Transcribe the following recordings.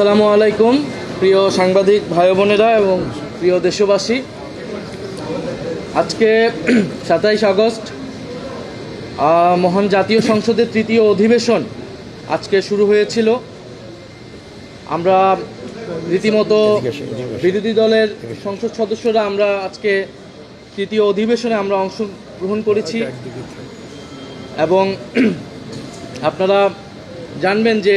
আসসালামু আলাইকুম প্রিয় সাংবাদিক ভাই বোনেরা এবং প্রিয় দেশবাসী। আজকে 27 আগস্ট মহান জাতীয় সংসদের তৃতীয় অধিবেশন আজকে শুরু হয়েছিল। আমরা রীতিমতো বিরোধী দলের সংসদ সদস্যরা আমরা আজকে তৃতীয় অধিবেশনে আমরা অংশগ্রহণ করেছি এবং আপনারা জানবেন যে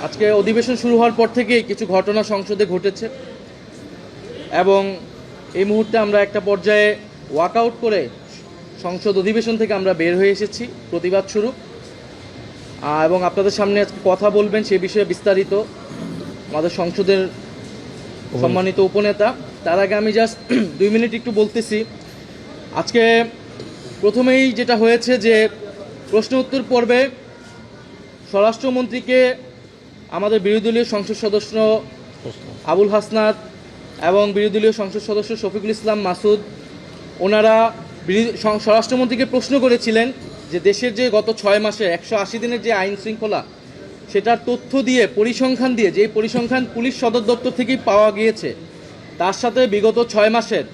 আজকে অধিবেশন শুরু হওয়ার পর থেকেই কিছু ঘটনা সংসদে ঘটেছে এবং এই মুহূর্তে আমরা একটা পর্যায়ে ওয়াকআউট করে সংসদ অধিবেশন থেকে আমরা বের হয়ে এসেছি প্রতিবাদ স্বরূপ এবং আপনাদের সামনে আজকে কথা বলবেন সে বিষয়ে বিস্তারিত আমাদের সংসদের সম্মানিত উপনেতা। তার আগে আমি জাস্ট 2 মিনিট একটু বলতেছি। আজকে প্রথমেই যেটা হয়েছে যে প্রশ্ন উত্তর পর্বে স্বরাষ্ট্রমন্ত্রীকে আমাদের বিরোধী দলীয় সংসদ সদস্য আবুল হাসনাত এবং বিরোধী দলীয় সংসদ সদস্য শফিকুল ইসলাম মাসুদ ওনারা স্বরাষ্ট্রমন্ত্রীকে প্রশ্ন করেছিলেন যে দেশের যে গত 6 মাসে 180 দিনের যে আইন শৃঙ্খলা সেটার তথ্য দিয়ে পরিসংখ্যান দিয়ে যে পরিসংখ্যান পুলিশ সদর দপ্তর থেকেই পাওয়া গিয়েছে তার সাথে বিগত 6 মাসের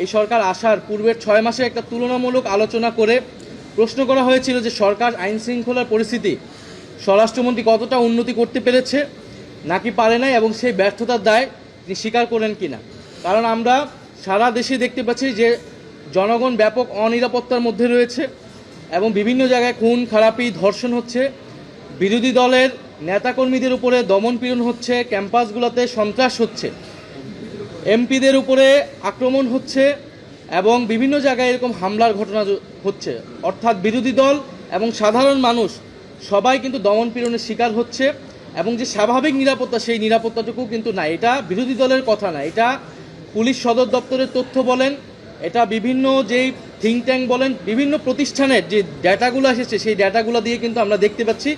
এই সরকার আসার পূর্বের 6 মাসে একটা তুলনামূলক আলোচনা করে প্রশ্ন করা হয়েছিল যে সরকার আইন শৃঙ্খলার পরিস্থিতি স্বরাষ্ট্রমন্ত্রী কতটা উন্নতি করতে পেরেছে নাকি পারে নাই এবং সেই ব্যর্থতার দায় তিনি স্বীকার করেন কিনা। কারণ আমরা সারা দেশে দেখতে পাচ্ছি যে জনগণ ব্যাপক অনিরাপত্তার মধ্যে রয়েছে এবং বিভিন্ন জায়গায় খুন খারাপি ধর্ষণ হচ্ছে, বিরোধী দলের নেতাকর্মীদের উপরে দমনপীড়ন হচ্ছে, ক্যাম্পাসগুলোতে সন্ত্রাস হচ্ছে, এমপিদের উপরে আক্রমণ হচ্ছে এবং বিভিন্ন জায়গায় এরকম হামলার ঘটনা হচ্ছে। অর্থাৎ বিরোধী দল এবং সাধারণ মানুষ সবাই কিন্তু দমনপীড়নের শিকার হচ্ছে এবং যে স্বাভাবিক নিরাপত্তা সেই নিরাপত্তাটুকু কিন্তু না। এটা বিরোধী দলের কথা না, এটা পুলিশ সদর দপ্তরের তথ্য বলেন, এটা বিভিন্ন যেই থিঙ্ক ট্যাঙ্ক বলেন, বিভিন্ন প্রতিষ্ঠানের যে ডেটাগুলো এসেছে সেই ডেটাগুলো দিয়ে কিন্তু আমরা দেখতে পাচ্ছি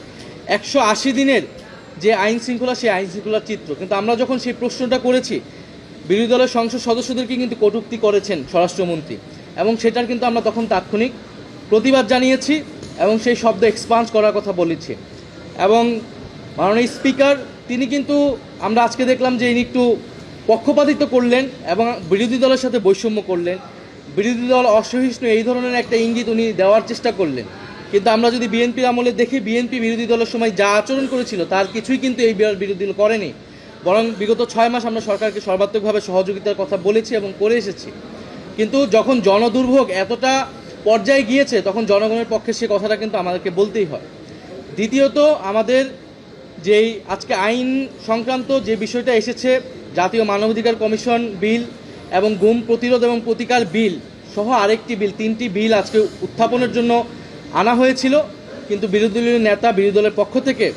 180 দিনের যে আইন শৃঙ্খলা সেই আইন শৃঙ্খলার চিত্র। কিন্তু আমরা যখন সেই প্রশ্নটা করেছি বিরোধী দলের সংসদ সদস্যদেরকে কিন্তু কটূক্তি করেছেন স্বরাষ্ট্রমন্ত্রী এবং সেটার কিন্তু আমরা তখন তাৎক্ষণিক প্রতিবাদ জানিয়েছি এবং সেই শব্দ এক্সপান্স করার কথা বলেছি। এবং মাননীয় স্পিকার তিনি কিন্তু আমরা আজকে দেখলাম যে ইনি একটু পক্ষপাতিত্ব করলেন এবং বিরোধী দলের সাথে বৈষম্য করলেন, বিরোধী দল অসহিষ্ণু এই ধরনের একটা ইঙ্গিত উনি দেওয়ার চেষ্টা করলেন। কিন্তু আমরা যদি বিএনপির আমলে দেখি বিএনপি বিরোধী দলের সময় যা আচরণ করেছিল তার কিছুই কিন্তু এই বিরোধী দল করেনি, বরং বিগত 6 মাস আমরা সরকারকে সর্বাত্মকভাবে সহযোগিতার কথা বলেছি এবং করে এসেছি। কিন্তু যখন জনদুর্ভোগ এতটা পর্যায়ে গিয়েছে তখন জনগণের পক্ষে সে কথাটা কিন্তু আমাদেরকে বলতেই হয়। দ্বিতীয়ত আমাদের যেই আজকে আইন সংক্রান্ত যে বিষয়টা এসেছে জাতীয় মানবাধিকার কমিশন বিল এবং গুম প্রতিরোধ এবং প্রতিকার বিল সহ আরেকটি বিল, 3টি বিল আজকে উত্থাপনের জন্য আনা হয়েছিল। কিন্তু বিরোধী দলীয় নেতা বিরোধী দলের পক্ষ থেকে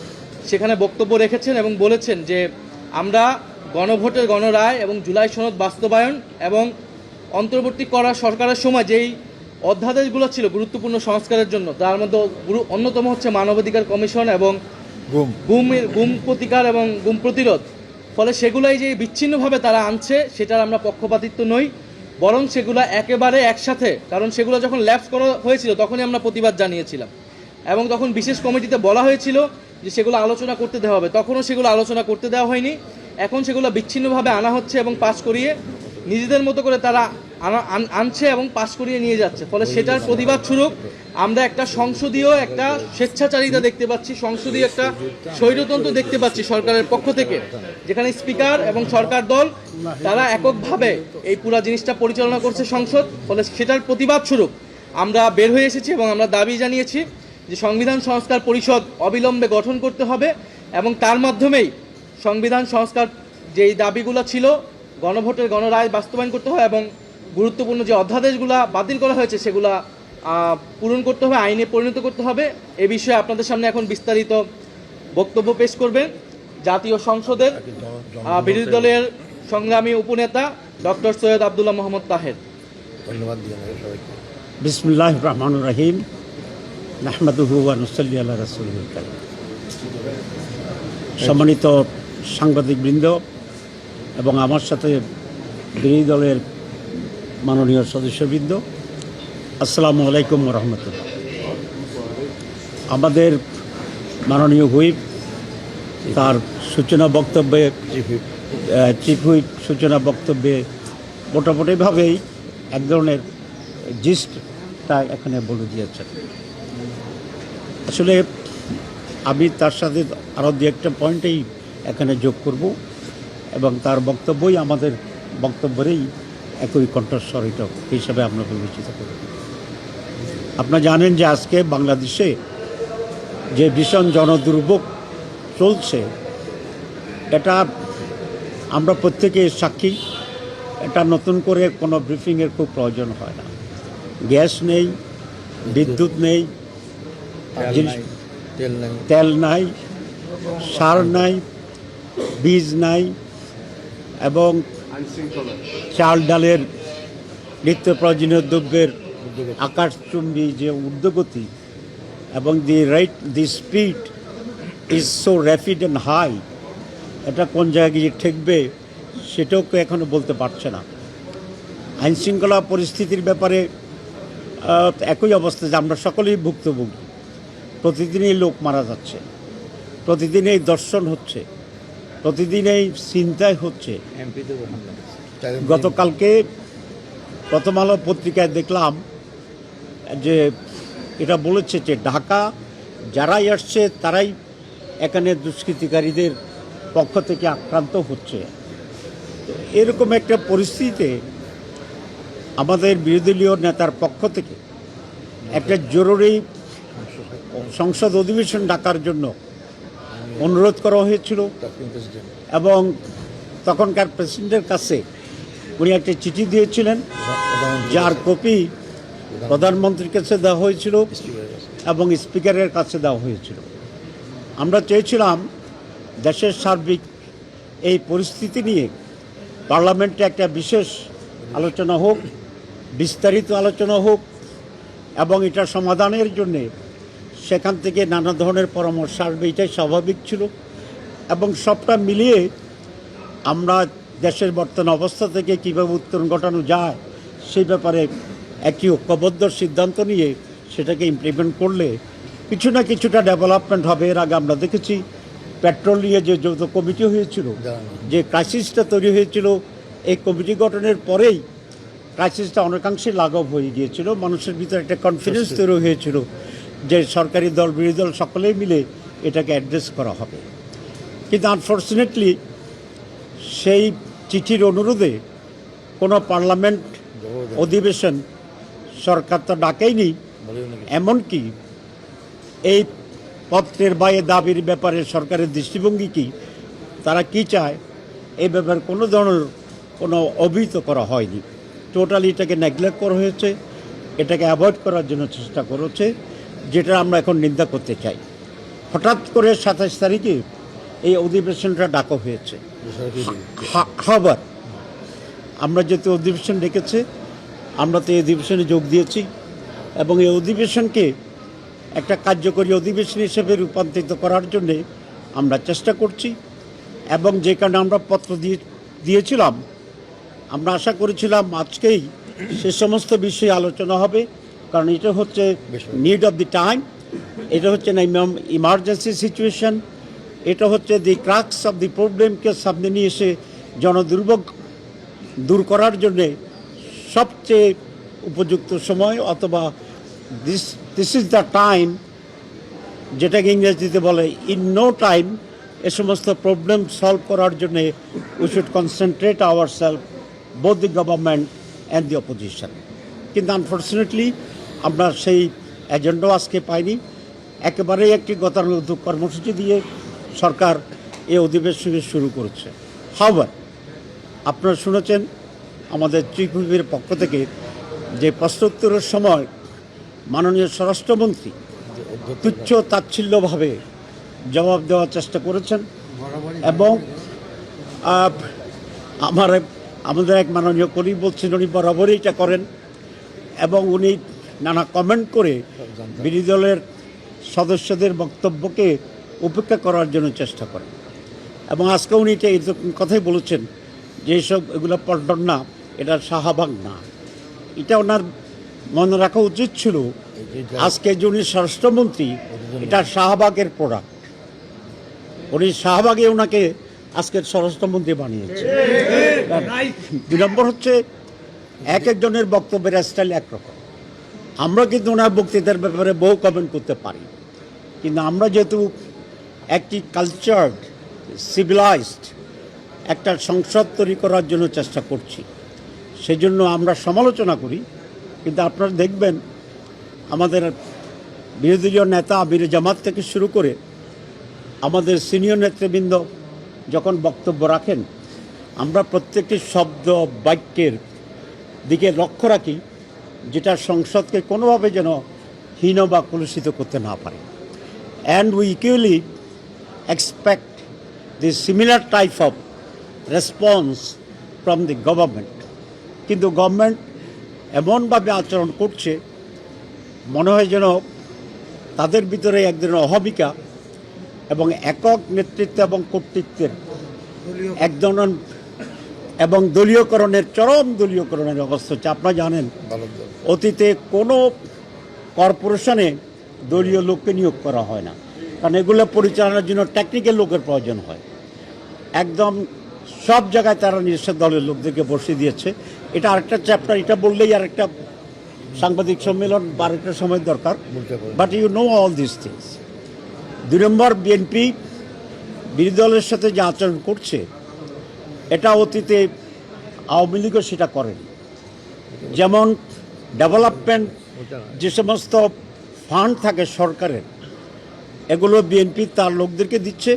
সেখানে বক্তব্য রেখেছেন এবং বলেছেন যে আমরা গণভোটের গণরায় এবং জুলাই সনদ বাস্তবায়ন এবং অন্তর্বর্তী করা সরকারের সময় যেই অধ্যাদেশগুলো ছিল গুরুত্বপূর্ণ সংস্কারের জন্য তার মধ্যে অন্যতম হচ্ছে মানবাধিকার কমিশন এবং গুম প্রতিকার এবং গুম প্রতিরোধ। ফলে সেগুলাই যে বিচ্ছিন্নভাবে তারা আনছে সেটার আমরা পক্ষপাতিত্ব নই, বরং সেগুলো একেবারে একসাথে, কারণ সেগুলো যখন ল্যাপস করা হয়েছিল তখনই আমরা প্রতিবাদ জানিয়েছিলাম এবং তখন বিশেষ কমিটিতে বলা হয়েছিল যে সেগুলো আলোচনা করতে দেওয়া হবে, তখনও সেগুলো আলোচনা করতে দেওয়া হয়নি। এখন সেগুলো বিচ্ছিন্নভাবে আনা হচ্ছে এবং পাস করিয়ে নিজেদের মতো করে তারা আনছে এবং পাস করিয়ে নিয়ে যাচ্ছে। ফলে সেটার প্রতিবাদ স্বরূপ আমরা একটা সংসদীয় একটা স্বেচ্ছাচারিতা দেখতে পাচ্ছি, সংসদীয় একটা স্বৈরতন্ত্র দেখতে পাচ্ছি সরকারের পক্ষ থেকে, যেখানে স্পিকার এবং সরকার দল তারা এককভাবে এই পুরো জিনিসটা পরিচালনা করছে সংসদ। ফলে সেটার প্রতিবাদ স্বরূপ আমরা বের হয়ে এসেছি এবং আমরা দাবি জানিয়েছি যে সংবিধান সংস্কার পরিষদ অবিলম্বে গঠন করতে হবে এবং তার মাধ্যমেই সংবিধান সংস্কার যেই দাবিগুলো ছিল গণভোটের গণরায় বাস্তবায়ন করতে হবে এবং গুরুত্বপূর্ণ যে অধ্যাদেশগুলো বাতিল করা হয়েছে সেগুলা পূরণ করতে হবে, আইনে পরিণত করতে হবে। এ বিষয়ে আপনাদের সামনে এখন বিস্তারিত বক্তব্য পেশ করবেন জাতীয় সংসদের বিরোধী দলের সংগ্রামী উপনেতা ডক্টর সৈয়দ আবদুল্লাহ মোহাম্মদ তাহের। ধন্যবাদ। বিসমিল্লাহির রহমানির রহিম, নাহমাদুহু ওয়া নুসাল্লি আলা রাসূলিল কারীম। সম্মানিত সাংবাদিকবৃন্দ এবং আমার সাথে বিরোধী দলের মাননীয় সদস্যবৃন্দ, আসসালামু আলাইকুম ওয়া রাহমাতুল্লাহ। আমাদের মাননীয় হুইপ তার সূচনা বক্তব্যে চিফ হুইপ সূচনা বক্তব্যে মোটামুটিভাবেই এক ধরনের জিস্টটা এখানে বলে দিয়েছেন। আসলে আমি তার সাথে আরও দু একটা পয়েন্টেই এখানে যোগ করব এবং তার বক্তব্যই আমাদের বক্তব্যেরই একই কণ্ঠস্বর এটা হিসাবে আমরা বিবেচিত করি। আপনারা জানেন যে আজকে বাংলাদেশে যে ভীষণ জনদুর্ভোগ চলছে, এটা আমরা প্রত্যেকে সাক্ষী। এটা নতুন করে কোনো ব্রিফিংয়ের খুব প্রয়োজন হয় না। গ্যাস নেই, বিদ্যুৎ নেই, তেল নাই, সার নাই, বীজ নাই, এবং চাল ডালের নিত্য প্রয়োজনীয় দ্রব্যের আকাশচুম্বী যে ঊর্ধ্বগতি এবং the speed is so rapid and high, এটা কোন জায়গায় গিয়ে ঠেকবে সেটাও কেউ এখনও বলতে পারছে না। আইনশৃঙ্খলা পরিস্থিতির ব্যাপারে একই অবস্থা যে আমরা সকলেই ভুক্তভোগী। প্রতিদিনই লোক মারা যাচ্ছে, প্রতিদিনই দর্শন হচ্ছে, প্রতিদিনই চিন্তায় হচ্ছে। গতকালকে প্রথম আলো পত্রিকায় দেখলাম যে এটা বলেছে যে ঢাকা যারাই আসছে তারাই এখানে দুষ্কৃতিকারীদের পক্ষ থেকে আক্রান্ত হচ্ছে। এরকম একটা পরিস্থিতিতে আমাদের বিরোধী দলীয় নেতার পক্ষ থেকে একটা জরুরি সংসদ অধিবেশন ডাকার জন্য অনুরোধ করা হয়েছিল এবং তখনকার প্রেসিডেন্টের কাছে উনি একটা চিঠি দিয়েছিলেন, যার কপি প্রধানমন্ত্রীর কাছে দেওয়া হয়েছিল এবং স্পিকারের কাছে দেওয়া হয়েছিল। আমরা চেয়েছিলাম দেশের সার্বিক এই পরিস্থিতি নিয়ে পার্লামেন্টে একটা বিশেষ আলোচনা হোক, বিস্তারিত আলোচনা হোক এবং এটা সমাধানের জন্যে সেখান থেকে নানা ধরনের পরামর্শ আসবে, এটাই স্বাভাবিক ছিল। এবং সবটা মিলিয়ে আমরা দেশের বর্তমান অবস্থা থেকে কীভাবে উত্তরণ ঘটানো যায় সেই ব্যাপারে একটি ঐক্যবদ্ধ সিদ্ধান্ত নিয়ে সেটাকে ইমপ্লিমেন্ট করলে কিছু না কিছুটা ডেভেলপমেন্ট হবে। এর আগে আমরা দেখেছি পেট্রোল নিয়ে যে যৌথ কমিটি হয়েছিল, যে ক্রাইসিসটা তৈরি হয়েছিল, এই কমিটি গঠনের পরেই ক্রাইসিসটা অনেকাংশে লাঘব হয়ে গিয়েছিল। মানুষের ভিতরে একটা কনফিডেন্স তৈরি হয়েছিল যে সরকারি দল বিরোধী দল সকলেই মিলে এটাকে অ্যাড্রেস করা হবে। কিন্তু আনফর্চুনেটলি সেই চিঠির অনুরোধে কোনো পার্লামেন্ট অধিবেশন সরকার তো ডাকেইনি, এমনকি এই পত্রের বা এই দাবির ব্যাপারে সরকারের দৃষ্টিভঙ্গি কী, তারা কি চায় এই ব্যাপারে কোনো ধরনের কোনো অভিহিত করা হয়নি। টোটালি এটাকে নেগলেক্ট করা হয়েছে, এটাকে অ্যাভয়েড করার জন্য চেষ্টা করেছে, যেটা আমরা এখন নিন্দা করতে চাই। হঠাৎ করে 27 তারিখে এই অধিবেশনটা ডাকা হয়েছে। আবার আমরা যেহেতু অধিবেশন ডেকেছে, আমরা তো এই অধিবেশনে যোগ দিয়েছি এবং এই অধিবেশনকে একটা কার্যকরী অধিবেশন হিসেবে রূপান্তরিত করার জন্যে আমরা চেষ্টা করছি। এবং যে কারণে আমরা পত্র দিয়েছিলাম, আমরা আশা করেছিলাম আজকেই সে সমস্ত বিষয়ে আলোচনা হবে, কারণ এটা হচ্ছে নিড অফ দি টাইম, এটা হচ্ছে না ইমার্জেন্সি সিচুয়েশন, এটা হচ্ছে দি ক্রাক্স অফ দি প্রবলেমকে সামনে নিয়ে এসে জনদুর্ভোগ দূর করার জন্যে সবচেয়ে উপযুক্ত সময়, অথবা দিস ইজ দ্য টাইম, যেটাকে ইংরেজিতে বলে ইন নো টাইম। এ সমস্ত প্রবলেম সলভ করার জন্যে we should concentrate our self, both the government and the opposition. কিন্তু আনফর্চুনেটলি আমরা সেই এজেন্ডাও আজকে পাইনি। একেবারেই একটি গতানুগতিক কর্মসূচি দিয়ে সরকার এই অধিবেশন শুরু করেছে। হাওয়ার আপনারা শুনেছেন আমাদের চিফ হুইপের পক্ষ থেকে যে প্রশ্নোত্তরের সময় মাননীয় স্বরাষ্ট্রমন্ত্রী তুচ্ছ তাচ্ছিল্যভাবে জবাব দেওয়ার চেষ্টা করেছেন এবং আমাদের এক মাননীয় কর্মী বলছেন উনি বরাবরই এটা করেন এবং উনি নানা কমেন্ট করে বিরোধী দলের সদস্যদের বক্তব্যকে উপেক্ষা করার জন্য চেষ্টা করেন। এবং আজকে উনি এটা এরকম কথাই বলেছেন যে এইসব এগুলো পল্টন না, এটা শাহবাগ না। এটা ওনার মনে রাখা উচিত ছিল আজকে যে উনি স্বরাষ্ট্রমন্ত্রী, এটা শাহবাগের প্রোডাক্ট। উনি শাহবাগে ওনাকে আজকের স্বরাষ্ট্রমন্ত্রী বানিয়েছে। 2 নম্বর হচ্ছে এক একজনের বক্তব্যের স্টাইল একরকম। আমরা কিন্তু ওনার বক্তৃতার ব্যাপারে বহু কমেন্ট করতে পারি, কিন্তু আমরা যেহেতু একটি কালচার্ড সিভিলাইজড একটা সংসদ তৈরি করার জন্য চেষ্টা করছি, সেজন্য আমরা সমালোচনা করি। কিন্তু আপনারা দেখবেন আমাদের বিরোধী দলীয় নেতা আমির জামাত থেকে শুরু করে আমাদের সিনিয়র নেতৃবৃন্দ যখন বক্তব্য রাখেন, আমরা প্রত্যেকটি শব্দ বাক্যের দিকে লক্ষ্য রাখি, যেটা সংসদকে কোনোভাবে যেন হীন বা কলুষিত করতে না পারে। And we equally expect the similar type of response from the government. কিন্তু গভর্নমেন্ট এমনভাবে আচরণ করছে, মনে হয় যেন তাদের ভিতরে এক ধরনের অহমিকা এবং একক নেতৃত্ব এবং কর্তৃত্বের এক ধরনের এবং দলীয়করণের চরম দলীয়করণের অবস্থা হচ্ছে। আপনারা জানেন অতীতে কোনো কর্পোরেশনে দলীয় লোককে নিয়োগ করা হয় না, কারণ এগুলো পরিচালনার জন্য টেকনিক্যাল লোকের প্রয়োজন হয়। একদম সব জায়গায় তারা নিজস্ব দলের লোকদেরকে বসিয়ে দিয়েছে। এটা আরেকটা চ্যাপ্টার, এটা বললেই আরেকটা সাংবাদিক সম্মেলন বা আরেকটা সময় দরকার, but you know all this things. 2 নম্বর, বিএনপি বিরোধী দলের সাথে যে আচরণ করছে, এটা অতীতে আওয়ামী লীগও সেটা করেনি। যেমন ডেভেলপমেন্ট যে সমস্ত ফান্ড থাকে সরকারের, এগুলো বিএনপি তার লোকদেরকে দিচ্ছে।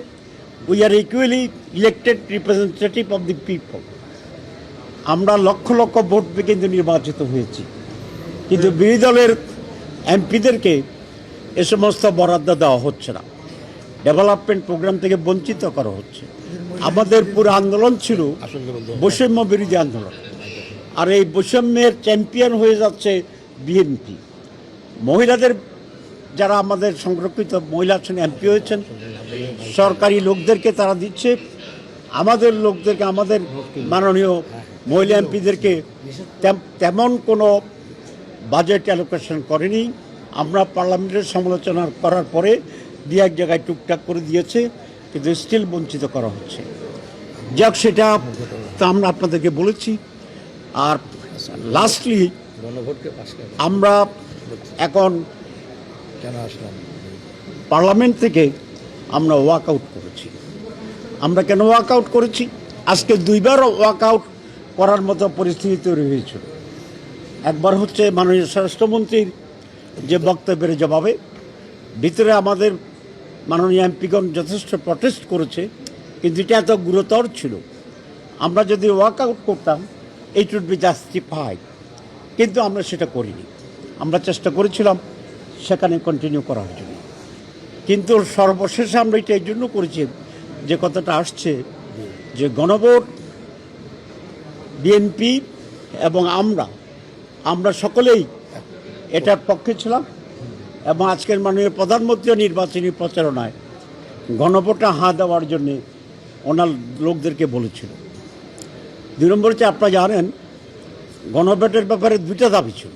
We are equally elected representative of the people. আমরা লক্ষ লক্ষ ভোট পেয়ে কিন্তু নির্বাচিত হয়েছি, কিন্তু বিরোধী দলের এমপিদেরকে এ সমস্ত বরাদ্দ দেওয়া হচ্ছে না, ডেভেলপমেন্ট প্রোগ্রাম থেকে বঞ্চিত করা হচ্ছে। আমাদের পুরো আন্দোলন ছিল বৈষম্য বিরোধী আন্দোলন, আর এই বৈষম্যের চ্যাম্পিয়ন হয়ে যাচ্ছে বিএনপি। মহিলাদের যারা আমাদের সংরক্ষিত মহিলা আছেন, এমপি হয়েছেন, সরকারি লোকদেরকে তারা দিচ্ছে, আমাদের লোকদেরকে, আমাদের মাননীয় মহিলা এমপিদেরকে তেমন কোনো বাজেট অ্যালোকেশন করেনি। আমরা পার্লামেন্টের সমালোচনা করার পরে 2-1 জায়গায় টুকটাক করে দিয়েছে, কিন্তু স্টিল বঞ্চিত করা হচ্ছে। যাক, সেটা তো আমরা আপনাদেরকে বলেছি। আর লাস্টলি আমরা এখন পার্লামেন্ট থেকে আমরা ওয়াক আউট করেছি। আমরা কেন ওয়াক আউট করেছি? আজকে 2বার ওয়াক আউট করার মতো পরিস্থিতি তৈরি হয়েছিল। একবার হচ্ছে মাননীয় স্বরাষ্ট্রমন্ত্রীর যে বক্তব্যের জবাবে ভিতরে আমাদের মাননীয় এমপিগণ যথেষ্ট প্রটেস্ট করেছে, কিন্তু এটা এত গুরুতর ছিল, আমরা যদি ওয়াক আউট করতাম ইট উড বি জাস্টিফাইড, কিন্তু আমরা সেটা করিনি। আমরা চেষ্টা করেছিলাম সেখানে কন্টিনিউ করার জন্য, কিন্তু সর্বশেষে আমরা এটা এই জন্য করেছি যে কথাটা আসছে যে গণভোট, বিএনপি এবং আমরা সকলেই এটার পক্ষে ছিলাম। এবং আজকের মাননীয় প্রধানমন্ত্রীও নির্বাচনী প্রচারণায় গণভোটে হাঁ দেওয়ার জন্যে ওনার লোকদেরকে বলেছিল। 2 নম্বর হচ্ছে, আপনারা জানেন গণভোটের ব্যাপারে 2টা দাবি ছিল।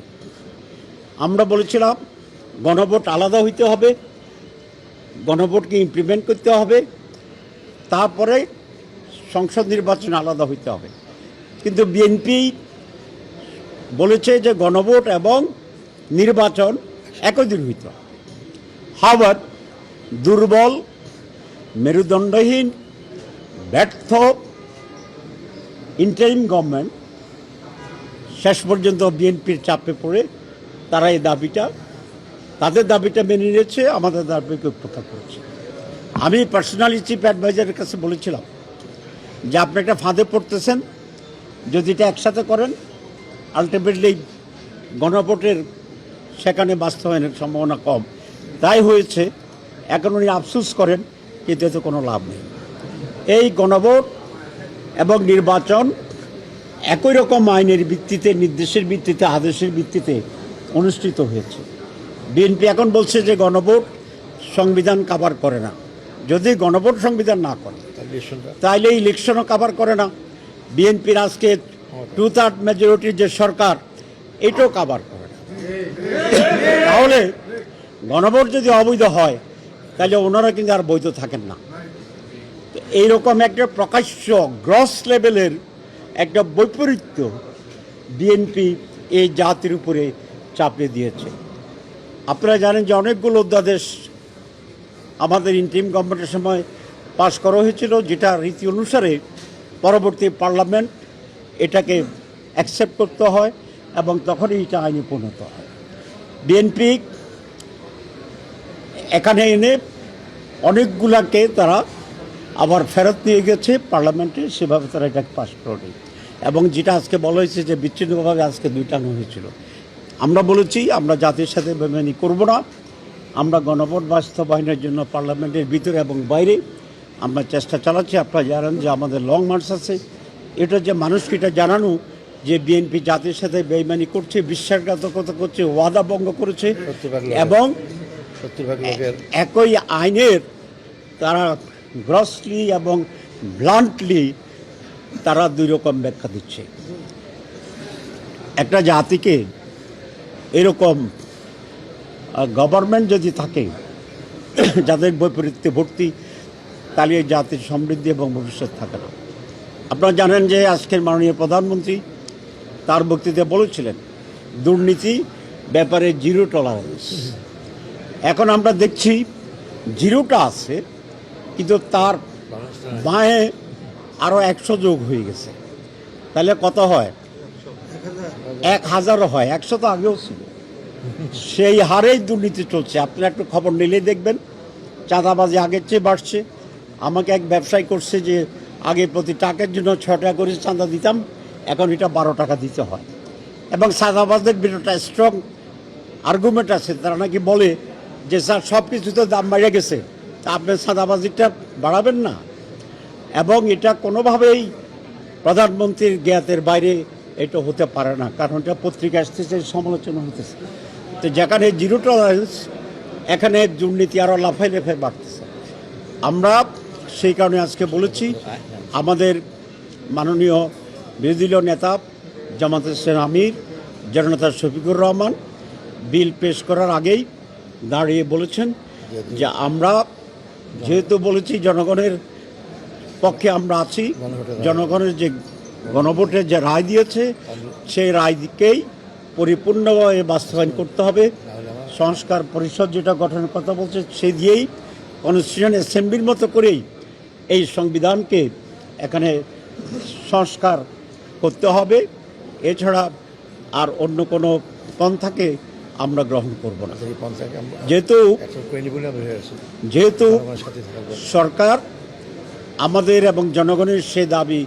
আমরা বলেছিলাম গণভোট আলাদা হইতে হবে, গণভোটকে ইমপ্লিমেন্ট করতে হবে, তারপরে সংসদ নির্বাচন আলাদা হইতে হবে। কিন্তু বিএনপি বলেছে যে গণভোট এবং নির্বাচন একই দিন হইতে হবে। হাওয়ার দুর্বল, মেরুদণ্ডহীন, ব্যর্থ ইন্টারিম গভর্নমেন্ট শেষ পর্যন্ত বিএনপির চাপে পড়ে তারা এই তাদের দাবিটা মেনে নিয়েছে, আমাদের দাবিকে উপেক্ষা করেছে। আমি পার্সোনালি চিফ অ্যাডভাইজারের কাছে বলেছিলাম যে আপনি একটা ফাঁদে পড়তেছেন, যদি এটা একসাথে করেন আলটিমেটলি গণভোটের সেখানে বাস্তবায়নের সম্ভাবনা কম। তাই হয়েছে, এখন উনি আফসোস করেন, কিন্তু এতে কোনো লাভ নেই। এই গণভোট এবং নির্বাচন একই রকম আইনের ভিত্তিতে, নির্দেশের ভিত্তিতে, আদেশের ভিত্তিতে অনুষ্ঠিত হয়েছে। বিএনপি এখন বলছে যে গণভোট সংবিধান কাভার করে না। যদি গণভোট সংবিধান না করে তাহলে ইলেকশনও কাভার করে না। বিএনপির আজকে 2/3 মেজরিটির যে সরকার, এটাও কাভার করে না। তাহলে গণভোট যদি অবৈধ হয় তাহলে ওনারা কিন্তু আর বৈধ থাকেন না। এইরকম একটা প্রকাশ্য গ্রস লেভেলের একটা বৈপরীত্য বিএনপি এই জাতির উপরে চাপিয়ে দিয়েছে। আপনারা জানেন যে অনেকগুলো অধ্যাদেশ আমাদের ইন্টিম গভর্নমেন্টের সময় পাশ করা হয়েছিল, যেটা রীতি অনুসারে পরবর্তী পার্লামেন্ট এটাকে অ্যাকসেপ্ট করতে হয় এবং তখনই এটা আইনে পরিণত হয়। বিএনপি এখানে এনে অনেকগুলাকে তারা আবার ফেরত নিয়ে গেছে পার্লামেন্টে, সেভাবে তারা এটাকে পাশ করেনি। এবং যেটা আজকে বলা হয়েছে যে বিচ্ছিন্নভাবে আজকে দুইটানো হয়েছিল, আমরা বলেছি আমরা জাতির সাথে বেমানি করব না। আমরা গণভোট বাস্তবায়নের জন্য পার্লামেন্টের ভিতরে এবং বাইরে আমরা চেষ্টা চালাচ্ছি। আপনারা জানেন যে আমাদের লং মার্চ আছে। এটা যে মানুষকে এটা জানানো যে বিএনপি জাতির সাথে বেইমানি করছে, বিশ্বাসঘাতকতা করছে, ওয়াদা ভঙ্গ করেছে এবং একই আইনের তারা গ্রসলি এবং ব্লান্টলি তারা দুই রকম ব্যাখ্যা দিচ্ছে। একটা জাতিকে এরকম গভর্নমেন্ট যদি থাকে যাদের বৈপরীত্যে ভর্তি, তাহলে এই জাতির সমৃদ্ধি এবং ভবিষ্যৎ থাকে না। আপনারা জানেন যে আজকের মাননীয় প্রধানমন্ত্রী তার বক্তৃতায় বলেছিলেন দুর্নীতি ব্যাপারে জিরো টলারেন্স। এখন আমরা দেখছি জিরোটা আছে, কিন্তু তার বাঁয়ে আরও 100 যোগ হয়ে গেছে। তাহলে কত হয়? 1000 হয়। 100 তো আগেও ছিল। সেই হারেই দুর্নীতি চলছে। আপনারা একটু খবর নিলেই দেখবেন চাঁদাবাজি আগের চেয়ে বাড়ছে। আমাকে এক ব্যবসায়ী করছে যে আগে প্রতি টাকার জন্য 6 টাকা করে চাঁদা দিতাম, এখন এটা 12 টাকা দিতে হয়। এবং চাঁদাবাজদের বিরুদ্ধে স্ট্রং আর্গুমেন্ট আছে। তারা নাকি বলে যে স্যার সব কিছুতে দাম বেড়ে গেছে, তা আপনি চাঁদাবাজিটা বাড়াবেন না। এবং এটা কোনোভাবেই প্রধানমন্ত্রীর জ্ঞাতের বাইরে এটা হতে পারে না, কারণ এটা পত্রিকা আসতেছে, সমালোচনা হতেছে। তো যেখানে জিরো টলারেন্স, এখানে দুর্নীতি আরও লাফাই লাফাই বাড়তেছে। আমরা সেই কারণে আজকে বলেছি আমাদের মাননীয় বিরোধী দলীয় নেতা জামাতের ইসলামীর আমির জননেতা শফিকুর রহমান বিল পেশ করার আগেই দাঁড়িয়ে বলেছেন যে আমরা যেহেতু বলেছি জনগণের পক্ষে আমরা আছি, জনগণের যে গণভোটের যে রায় দিয়েছে সেই রায়কেই পরিপূর্ণভাবে বাস্তবায়ন করতে হবে। সংস্কার পরিষদ যেটা গঠনের কথা বলছে সেই দিয়েই কনস্টিটিউশন অ্যাসেম্বলির মতো করেই এই সংবিধানকে এখানে সংস্কার করতে হবে। এছাড়া আর অন্য কোনো পন্থাকে আমরা গ্রহণ করব না। যেহেতু সরকার আমাদের এবং জনগণের সে দাবি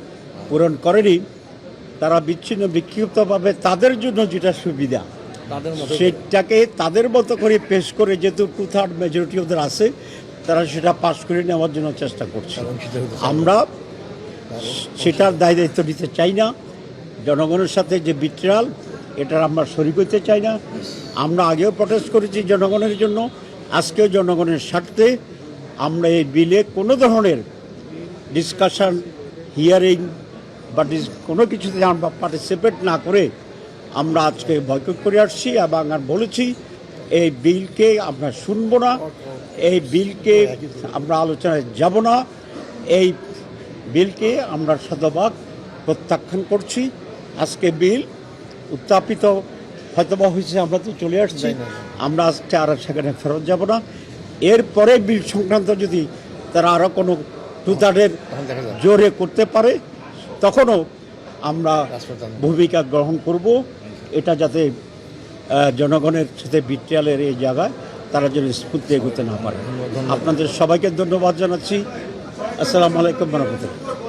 পূরণ করেনি, তারা বিচ্ছিন্ন বিক্ষিপ্তভাবে তাদের জন্য যেটা সুবিধা সেটাকে তাদের মতো করে পেশ করে, যেহেতু 2/3 মেজরিটি ওদের আছে, তারা সেটা পাস করে নেওয়ার জন্য চেষ্টা করছে। আমরা সেটার দায় দায়িত্ব নিতে চাই না। জনগণের সাথে যে বিট্রাল, এটার আমরা শরিক হতে চাই না। আমরা আগেও প্রটেস্ট করেছি জনগণের জন্য, আজকেও জনগণের স্বার্থে আমরা এই বিলে কোনো ধরনের ডিসকাশন, হিয়ারিং বা কোনো কিছুতে আমরা পার্টিসিপেট না করে আমরা আজকে বয়কট করে আসছি এবং আর বলেছি এই বিলকে আমরা শুনবো না, এই বিলকে আমরা আলোচনায় যাব না, এই বিলকে আমরা শতভাগ প্রত্যাখ্যান করছি। আজকে বিল উত্থাপিত হয়তোবা হয়েছে, আমরা তো চলে আসছি, আমরা আজকে আর সেখানে ফেরত যাব না। এরপরে বিল সংক্রান্ত যদি তারা আরও কোনো 2/3 জোরে করতে পারে, তখনও আমরা ভূমিকা গ্রহণ করব, এটা যাতে জনগণের সাথে বিট্রালের এই জায়গায় তারা যেন স্ফূর্তি এগোতে না পারে। আপনাদের সবাইকে ধন্যবাদ জানাচ্ছি। আসসালামু আলাইকুম ওয়া রাহমাতুল্লাহ।